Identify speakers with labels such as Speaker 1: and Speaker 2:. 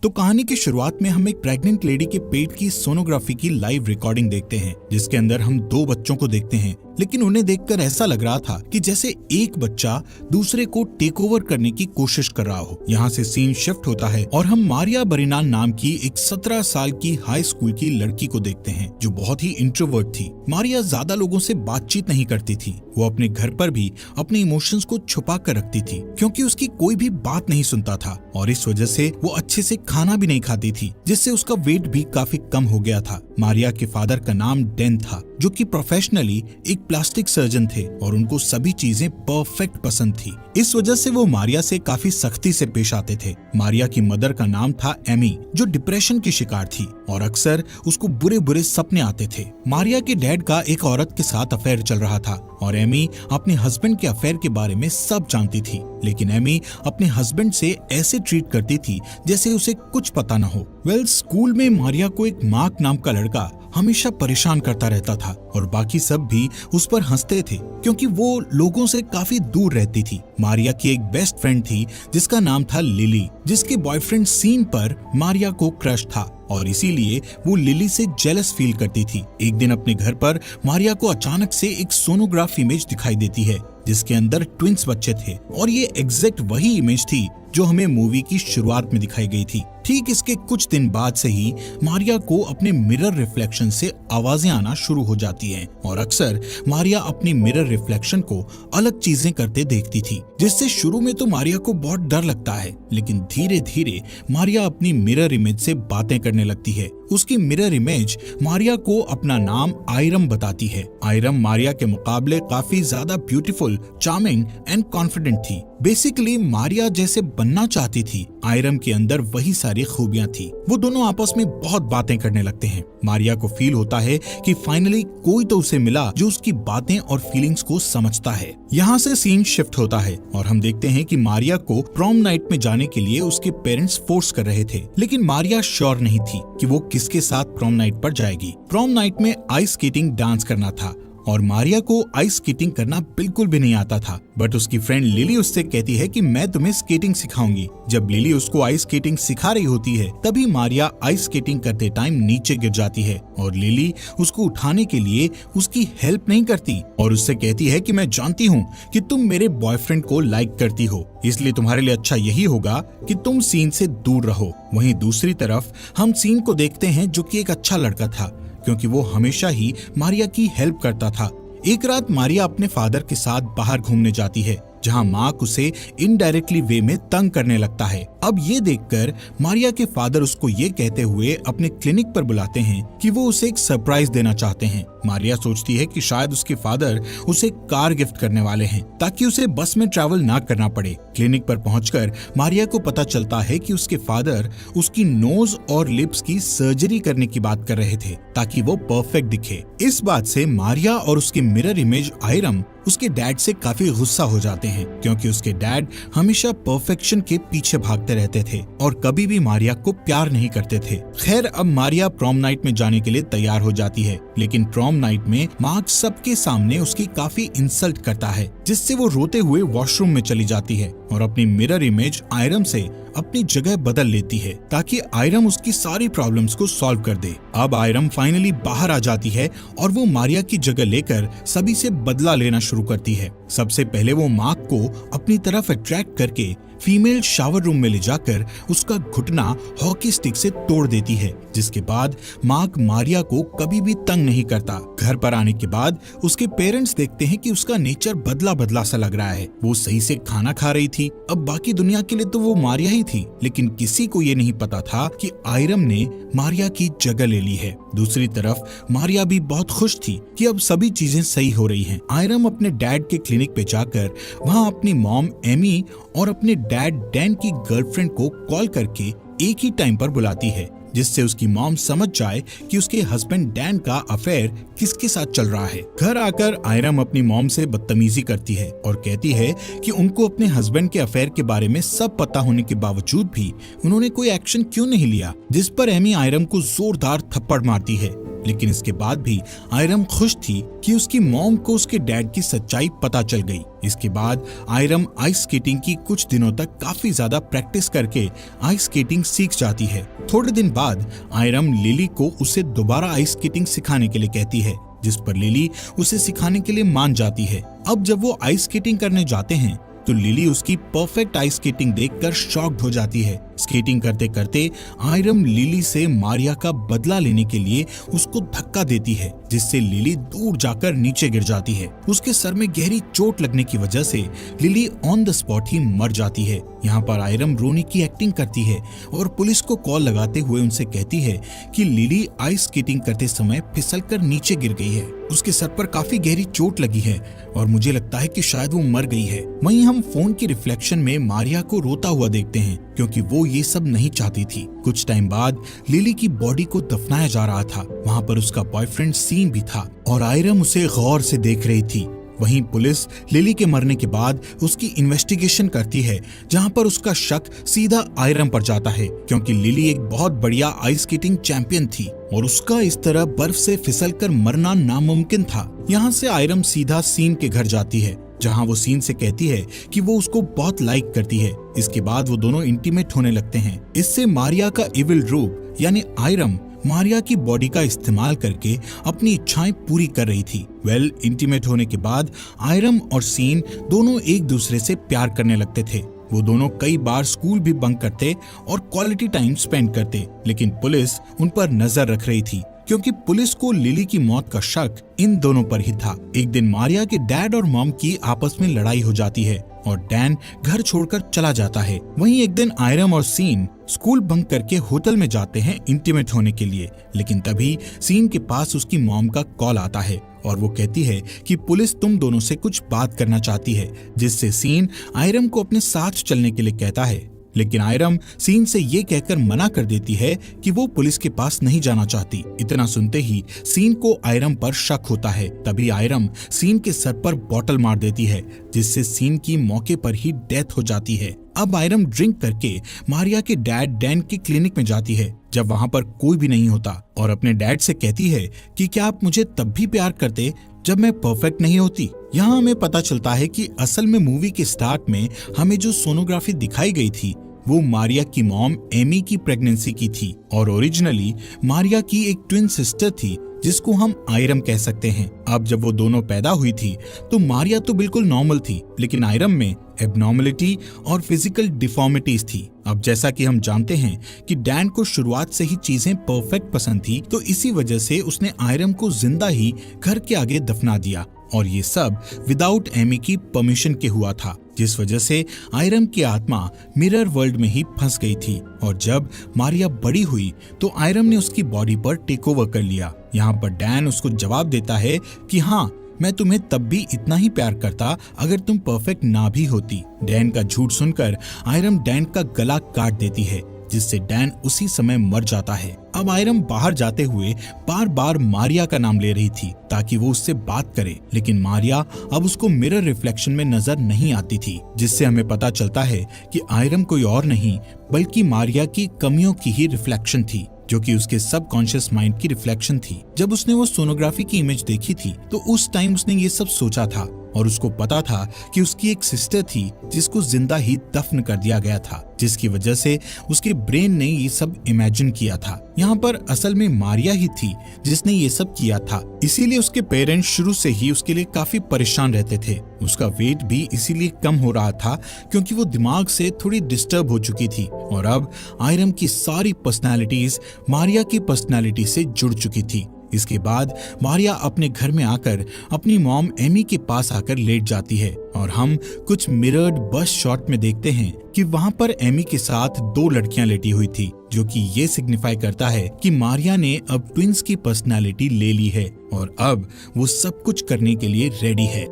Speaker 1: तो कहानी की शुरुआत में हम एक प्रेग्नेंट लेडी के पेट की सोनोग्राफी की लाइव रिकॉर्डिंग देखते हैं, जिसके अंदर हम 2 बच्चों को देखते हैं। लेकिन उन्हें देखकर ऐसा लग रहा था कि जैसे एक बच्चा दूसरे को टेक ओवर करने की कोशिश कर रहा हो। यहाँ से सीन शिफ्ट होता है और हम मारिया बरिनान नाम की एक 17 साल की हाई स्कूल की लड़की को देखते हैं, जो बहुत ही इंट्रोवर्ट थी। मारिया ज्यादा लोगों से बातचीत नहीं करती थी। वो अपने घर पर भी अपने इमोशंस को छुपा कर रखती थी, क्योंकि उसकी कोई भी बात नहीं सुनता था और इस वजह से वो अच्छे से खाना भी नहीं खाती थी, जिससे उसका वेट भी काफी कम हो गया था। मारिया के फादर का नाम डैन था, जो कि प्रोफेशनली एक प्लास्टिक सर्जन थे और उनको सभी चीजें परफेक्ट पसंद थी। इस वजह से वो मारिया से काफी सख्ती से पेश आते थे। मारिया की मदर का नाम था एमी, जो डिप्रेशन की शिकार थी और अक्सर उसको बुरे बुरे सपने आते थे। मारिया के डैड का एक औरत के साथ अफेयर चल रहा था और एमी अपने हस्बैंड के अफेयर के बारे में सब जानती थी, लेकिन एमी अपने हस्बैंड से ऐसे ट्रीट करती थी जैसे उसे कुछ पता न हो। स्कूल में मारिया को एक मार्क नाम का लड़का हमेशा परेशान करता रहता था और बाकी सब भी उस पर हंसते थे, क्योंकि वो लोगों से काफी दूर रहती थी। मारिया की एक बेस्ट फ्रेंड थी जिसका नाम था लिली, जिसके बॉयफ्रेंड सीन पर मारिया को क्रश था और इसीलिए वो लिली से जेलस फील करती थी। एक दिन अपने घर पर मारिया को अचानक से एक सोनोग्राफ इमेज दिखाई देती है, जिसके अंदर ट्विंस बच्चे थे और ये एग्जैक्ट वही इमेज थी जो हमें मूवी की शुरुआत में दिखाई गई थी। ठीक इसके कुछ दिन बाद से ही मारिया को अपने मिरर रिफ्लेक्शन से आवाजें आना शुरू हो जाती हैं और अक्सर मारिया अपनी मिरर रिफ्लेक्शन को अलग चीजें करते देखती थी, जिससे शुरू में तो मारिया को बहुत डर लगता है, लेकिन धीरे धीरे मारिया अपनी मिरर इमेज से बातें करने लगती है। उसकी मिरर इमेज मारिया को अपना नाम आयरम बताती है। आयरम मारिया के मुकाबले काफी ज्यादा ब्यूटीफुल, चार्मिंग एंड कॉन्फिडेंट थी। बेसिकली मारिया जैसे बनना चाहती थी, आयरम के अंदर वही सारी खूबियां थी। वो दोनों आपस में बहुत बातें करने लगते हैं। मारिया को फील होता है कि फाइनली कोई तो उसे मिला जो उसकी बातें और फीलिंग्स को समझता है। यहाँ से सीन शिफ्ट होता है और हम देखते हैं कि मारिया को प्रॉम नाइट में जाने के लिए उसके पेरेंट्स फोर्स कर रहे थे, लेकिन मारिया श्योर नहीं थी कि वो किसके साथ प्रॉम नाइट पर जाएगी। प्रॉम नाइट में आइस स्केटिंग डांस करना था और मारिया को आइस स्केटिंग करना बिल्कुल भी नहीं आता था, बट उसकी फ्रेंड लिली उससे कहती है कि मैं तुम्हें स्केटिंग सिखाऊंगी। जब लिली उसको आइस स्केटिंग सिखा रही होती है, तभी मारिया आइस स्केटिंग करते टाइम नीचे गिर जाती है और लिली उसको उठाने के लिए उसकी हेल्प नहीं करती और उससे कहती है कि मैं जानती हूँ कि तुम मेरे बॉयफ्रेंड को लाइक करती हो, इसलिए तुम्हारे लिए अच्छा यही होगा कि तुम सीन से दूर रहो। वहीं दूसरी तरफ हम सीन को देखते हैं, जो कि एक अच्छा लड़का था, क्योंकि वो हमेशा ही मारिया की हेल्प करता था। एक रात मारिया अपने फादर के साथ बाहर घूमने जाती है, जहां मार्क उसे इनडायरेक्टली वे में तंग करने लगता है। अब ये देखकर मारिया के फादर उसको ये कहते हुए अपने क्लिनिक पर बुलाते हैं कि वो उसे एक सरप्राइज देना चाहते हैं। मारिया सोचती है कि शायद उसके फादर उसे कार गिफ्ट करने वाले हैं, ताकि उसे बस में ट्रैवल ना करना पड़े। क्लिनिक पर पहुंचकर मारिया को पता चलता है कि उसके फादर उसकी नोज और लिप्स की सर्जरी करने की बात कर रहे थे, ताकि वो परफेक्ट दिखे। इस बात से मारिया और उसके मिरर इमेज आयरम उसके डैड से काफी गुस्सा हो जाते हैं, क्योंकि उसके डैड हमेशा परफेक्शन के पीछे भागते रहते थे और कभी भी मारिया को प्यार नहीं करते थे। खैर, अब मारिया प्रॉम नाइट में जाने के लिए तैयार हो जाती है, लेकिन प्रॉम नाइट में मार्क सबके सामने उसकी काफी इंसल्ट करता है, जिससे वो रोते हुए वॉशरूम में चली जाती है और अपनी मिरर इमेज आयरम से अपनी जगह बदल लेती है, ताकि आयरम उसकी सारी प्रॉब्लम्स को सॉल्व कर दे। अब आयरम फाइनली बाहर आ जाती है और वो मारिया की जगह लेकर सभी से बदला लेना शुरू करती है। सबसे पहले वो मार्क को अपनी तरफ अट्रैक्ट करके फीमेल शावर रूम में ले जाकर उसका घुटना हॉकी स्टिक से तोड़ देती है, जिसके बाद मार्क मारिया को कभी भी तंग नहीं करता। घर पर आने के बाद उसके पेरेंट्स देखते हैं कि उसका नेचर बदला बदला सा लग रहा है। वो सही से खाना खा रही थी। अब बाकी दुनिया के लिए तो वो मारिया ही थी, लेकिन किसी को ये नहीं पता था कि आयरम ने मारिया की जगह ले ली है। दूसरी तरफ मारिया भी बहुत खुश थी कि अब सभी चीजें सही हो रही हैं। आयरम अपने डैड के क्लिनिक पे जाकर वहाँ अपनी मॉम एमी और अपने डैड डैन की गर्लफ्रेंड को कॉल करके एक ही टाइम पर बुलाती है, जिससे उसकी मॉम समझ जाए कि उसके हस्बैंड डैन का अफेयर किसके साथ चल रहा है। घर आकर आयरम अपनी मॉम से बदतमीजी करती है और कहती है कि उनको अपने हस्बैंड के अफेयर के बारे में सब पता होने के बावजूद भी उन्होंने कोई एक्शन क्यों नहीं लिया, जिस पर एमी आयरम को जोरदार थप्पड़ मारती है लेकिन इसके बाद भी आयरम खुश थी कि उसकी मॉम को उसके डैड की सच्चाई पता चल गई। इसके बाद आयरम आइस स्केटिंग की कुछ दिनों तक काफी ज्यादा प्रैक्टिस करके आइस स्केटिंग सीख जाती है। थोड़े दिन बाद आयरम लिली को उसे दोबारा आइस स्केटिंग सिखाने के लिए कहती है, जिस पर लिली उसे सिखाने के लिए मान जाती है। अब जब वो आइस स्केटिंग करने जाते हैं तो लिली उसकी परफेक्ट आइस स्केटिंग देखकर शॉक्ड हो जाती है। स्केटिंग करते करते आयरम लिली से मारिया का बदला लेने के लिए उसको धक्का देती है, जिससे लिली दूर जाकर नीचे गिर जाती है। उसके सर में गहरी चोट लगने की वजह से लिली ऑन द स्पॉट ही मर जाती है। यहाँ पर आयरम रोने की एक्टिंग करती है और पुलिस को कॉल लगाते हुए उनसे कहती है कि लिली आइस स्केटिंग करते समय फिसलकर नीचे गिर गई है, उसके सर पर काफी गहरी चोट लगी है और मुझे लगता है कि शायद वो मर गई है। वहीं हम फोन की रिफ्लेक्शन में मारिया को रोता हुआ देखते हैं, क्योंकि वो ये सब नहीं चाहती थी। कुछ टाइम बाद लिली की बॉडी को दफनाया जा रहा था। वहाँ पर उसका बॉयफ्रेंड सीन भी था और आयरम उसे गौर से देख रही थी। वहीं पुलिस लिली के मरने के बाद उसकी इन्वेस्टिगेशन करती है, जहां पर उसका शक सीधा आयरम पर जाता है, क्योंकि लिली एक बहुत बढ़िया आइस स्केटिंग चैंपियन थी और उसका इस तरह बर्फ से फिसलकर मरना नामुमकिन था। यहाँ से आयरम सीधा सीन के घर जाती है, जहां वो सीन से कहती है कि वो उसको बहुत लाइक करती है। इसके बाद वो दोनों इंटीमेट होने लगते हैं। इससे मारिया का इविल रूप यानी आयरम मारिया की बॉडी का इस्तेमाल करके अपनी इच्छाएं पूरी कर रही थी। इंटीमेट होने के बाद आयरम और सीन दोनों एक दूसरे से प्यार करने लगते थे। वो दोनों कई बार स्कूल भी बंक करते और क्वालिटी टाइम स्पेंड करते, लेकिन पुलिस उन पर नजर रख रही थी, क्योंकि पुलिस को लिली की मौत का शक इन दोनों पर ही था। एक दिन मारिया के डैड और मॉम की आपस में लड़ाई हो जाती है और डैन घर छोड़कर चला जाता है। वहीं एक दिन आयरम और सीन स्कूल बंक करके होटल में जाते हैं इंटीमेट होने के लिए, लेकिन तभी सीन के पास उसकी मॉम का कॉल आता है और वो कहती है कि पुलिस तुम दोनों से कुछ बात करना चाहती है, जिससे सीन आयरम को अपने साथ चलने के लिए कहता है। लेकिन आयरम सीन से ये कहकर मना कर देती है कि वो पुलिस के पास नहीं जाना चाहती। इतना सुनते ही सीन को आयरम पर शक होता है। तभी आयरम सीन के सर पर बॉटल मार देती है, जिससे सीन की मौके पर ही डेथ हो जाती है। अब आयरम ड्रिंक करके मारिया के डैड डैन के क्लिनिक में जाती है, जब वहाँ पर कोई भी नहीं होता, और अपने डैड से कहती है कि क्या आप मुझे तब भी प्यार करते जब मैं परफेक्ट नहीं होती। यहाँ हमें पता चलता है कि असल में मूवी के स्टार्ट में हमें जो सोनोग्राफी दिखाई गई थी वो मारिया की मॉम एमी की प्रेगनेंसी की थी, और ओरिजिनली मारिया की एक ट्विन सिस्टर थी जिसको हम आयरम कह सकते हैं। अब जब वो दोनों पैदा हुई थी तो मारिया तो बिल्कुल नॉर्मल थी, लेकिन आयरम में एबनॉर्मलिटी और फिजिकल डिफॉर्मिटीज थी। अब जैसा कि हम जानते हैं कि डैन को शुरुआत से ही चीजें परफेक्ट पसंद थी, तो इसी वजह से उसने आयरम को जिंदा ही घर के आगे दफना दिया, और ये सब विदाउट एमी की परमिशन के हुआ था, जिस वजह से आयरम की आत्मा मिरर वर्ल्ड में ही फंस गई थी। और जब मारिया बड़ी हुई तो आयरम ने उसकी बॉडी पर टेक ओवर कर लिया। यहाँ पर डैन उसको जवाब देता है कि हाँ, मैं तुम्हें तब भी इतना ही प्यार करता अगर तुम परफेक्ट ना भी होती। डैन का झूठ सुनकर आयरम डैन का गला काट देती है, जिससे डैन उसी समय मर जाता है। अब आयरम बाहर जाते हुए बार बार मारिया का नाम ले रही थी ताकि वो उससे बात करे, लेकिन मारिया अब उसको मिरर रिफ्लेक्शन में नजर नहीं आती थी, जिससे हमें पता चलता है कि आयरम कोई और नहीं बल्कि मारिया की कमियों की ही रिफ्लेक्शन थी, जो कि उसके सबकॉन्शियस माइंड की रिफ्लेक्शन थी। जब उसने वो सोनोग्राफी की इमेज देखी थी तो उस टाइम उसने ये सब सोचा था, और उसको पता था कि उसकी एक सिस्टर थी जिसको जिंदा ही दफन कर दिया गया था, जिसकी वजह से उसके ब्रेन ने ये सब इमेजिन किया था। यहाँ पर असल में मारिया ही थी जिसने ये सब किया था, इसीलिए उसके पेरेंट्स शुरू से ही उसके लिए काफी परेशान रहते थे। उसका वेट भी इसीलिए कम हो रहा था क्योंकि वो दिमाग से थोड़ी डिस्टर्ब हो चुकी थी, और अब आयरम की सारी पर्सनैलिटीज मारिया की पर्सनैलिटी से जुड़ चुकी थी। इसके बाद मारिया अपने घर में आकर अपनी मॉम एमी के पास आकर लेट जाती है, और हम कुछ मिरर्ड बस शॉट में देखते हैं कि वहाँ पर एमी के साथ 2 लड़कियां लेटी हुई थी, जो कि ये सिग्निफाई करता है कि मारिया ने अब ट्विंस की पर्सनालिटी ले ली है और अब वो सब कुछ करने के लिए रेडी है।